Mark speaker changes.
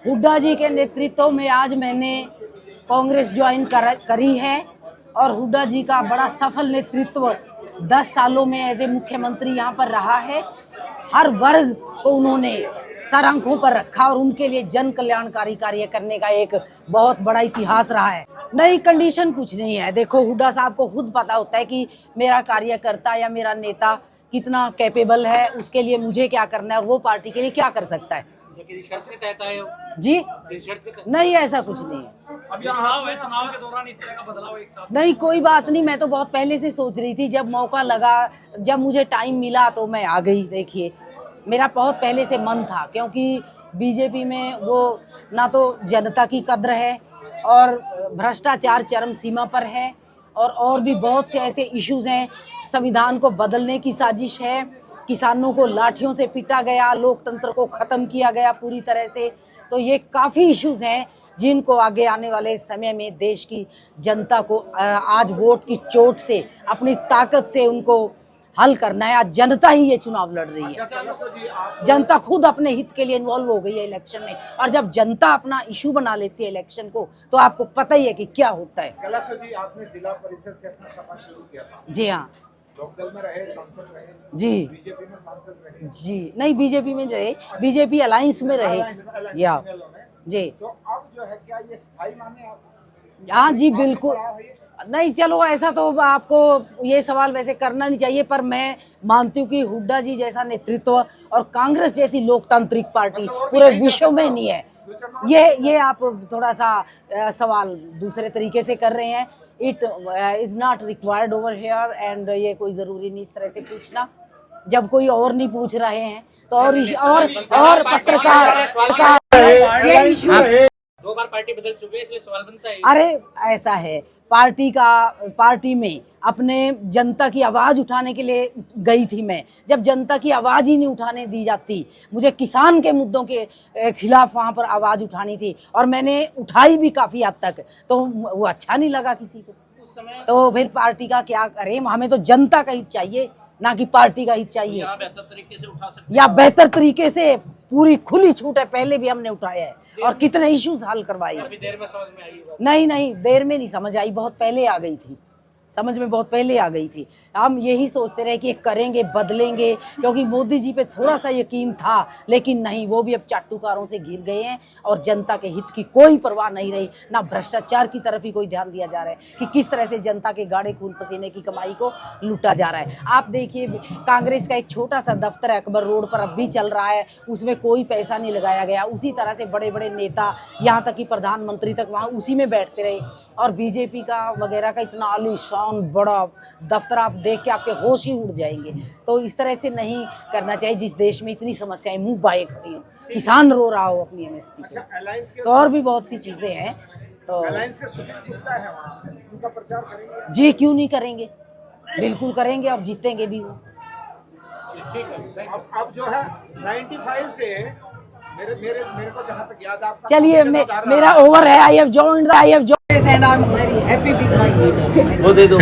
Speaker 1: हुड्डा जी के नेतृत्व में आज मैंने कांग्रेस ज्वाइन करी है और हुड्डा जी का बड़ा सफल नेतृत्व 10 सालों में एज ए मुख्यमंत्री यहाँ पर रहा है। हर वर्ग को उन्होंने सर आंखों पर रखा और उनके लिए जन कल्याणकारी कार्य करने का एक बहुत बड़ा इतिहास रहा है। नई कंडीशन कुछ नहीं है। देखो, हुड्डा साहब को खुद पता होता है कि मेरा कार्यकर्ता या मेरा नेता कितना कैपेबल है, उसके लिए मुझे क्या करना है और वो पार्टी के लिए क्या कर सकता है। जी नहीं, ऐसा कुछ नहीं है।
Speaker 2: अब चुनाव है, चुनाव के दौरान इस तरह का बदलाव एक साथ
Speaker 1: नहीं, कोई बात नहीं। मैं तो बहुत पहले से सोच रही थी, जब मौका लगा, जब मुझे टाइम मिला तो मैं आ गई। देखिए, मेरा बहुत पहले से मन था, क्योंकि बीजेपी में वो ना तो जनता की कद्र है और भ्रष्टाचार चरम सीमा पर है और भी बहुत से ऐसे इश्यूज हैं। संविधान को बदलने की साजिश है, किसानों को लाठियों से पीटा गया, लोकतंत्र को ख़त्म किया गया पूरी तरह से। तो ये काफ़ी इश्यूज हैं जिनको आगे आने वाले समय में देश की जनता को आज वोट की चोट से, अपनी ताकत से उनको हल करना है। आज जनता ही ये चुनाव लड़ रही है। जनता खुद अपने हित के लिए इन्वॉल्व हो गई है इलेक्शन में, और जब जनता अपना इशू बना लेती है इलेक्शन को, तो आपको पता ही है कि क्या होता है।
Speaker 3: कैलाश जी, आपने जिला परिषद से अपना सफर शुरू किया था।
Speaker 1: जी हाँ।
Speaker 3: लोकदल में रहे, सांसद रहे
Speaker 1: जी,
Speaker 3: बीजेपी में सांसद रहे
Speaker 1: जी नहीं, बीजेपी में रहे, बीजेपी अलायंस में रहे या जी।
Speaker 3: तो अब जो है, क्या ये स्थायी माने आप?
Speaker 1: हाँ जी, बिल्कुल नहीं। चलो, ऐसा तो आपको ये सवाल वैसे करना नहीं चाहिए, पर मैं मानती हूँ कि हुड्डा जी जैसा नेतृत्व और कांग्रेस जैसी लोकतांत्रिक पार्टी पूरे विश्व में नहीं है। ये आप थोड़ा सा सवाल दूसरे तरीके से कर रहे हैं। It is not required over here, and ये कोई ज़रूरी नहीं इस तरह से पूछना, जब कोई और नहीं पूछ रहे हैं तो। और पत्रकार ये इशू है।
Speaker 2: 2 बार पार्टी बदल चुके हैं, इसलिए सवाल बनता है।
Speaker 1: अरे ऐसा है, पार्टी में अपने जनता की आवाज़ उठाने के लिए गई थी मैं। जब जनता की आवाज़ ही नहीं उठाने दी जाती, मुझे किसान के मुद्दों के खिलाफ वहाँ पर आवाज़ उठानी थी और मैंने उठाई भी काफ़ी हद तक, तो वो अच्छा नहीं लगा किसी को। तो फिर पार्टी का क्या करें? हमें तो जनता का हित चाहिए, ना कि पार्टी का हित चाहिए।
Speaker 2: या बेहतर तरीके से उठा सकते,
Speaker 1: या बेहतर तरीके से पूरी खुली छूट है, पहले भी हमने उठाया है और कितने इश्यूज हल करवाए।
Speaker 2: देर में समझ में आई?
Speaker 1: नहीं, देर में नहीं समझ आई, बहुत पहले आ गई थी, समझ में बहुत पहले आ गई थी। हम यही सोचते रहे कि करेंगे, बदलेंगे, क्योंकि मोदी जी पे थोड़ा सा यकीन था, लेकिन नहीं, वो भी अब चाटुकारों से घिर गए हैं और जनता के हित की कोई परवाह नहीं रही। ना भ्रष्टाचार की तरफ ही कोई ध्यान दिया जा रहा है कि किस तरह से जनता के गाढ़े खून पसीने की कमाई को लूटा जा रहा है। आप देखिए, कांग्रेस का एक छोटा सा दफ्तर अकबर रोड पर अब भी चल रहा है, उसमें कोई पैसा नहीं लगाया गया। उसी तरह से बड़े बड़े नेता, यहाँ तक कि प्रधानमंत्री तक वहाँ उसी में बैठते रहे। और बीजेपी का वगैरह का इतना आलीशान बड़ा दफ्तर आप देख के आपके होश ही उड़ जाएंगे। तो इस तरह से नहीं करना चाहिए। जिस देश में इतनी समस्याएं मुंह बाए खड़ी हैं, किसान रो रहा हो अपनी एमएसपी को, तो और भी बहुत सी चीजें हैं। तो
Speaker 3: अलायंस के सुशील गुप्ता है वहाँ, उनका प्रचार करेंगे?
Speaker 1: जी, क्यों नहीं करेंगे, बिल्कुल करेंगे और जीतेंगे भी वो।
Speaker 3: अब जो है 95 से मेरे को जहाँ तक याद, आपका
Speaker 1: चलिए, मेरा ओवर है। I have joined and I'm very happy with my leader।
Speaker 4: वो दे दो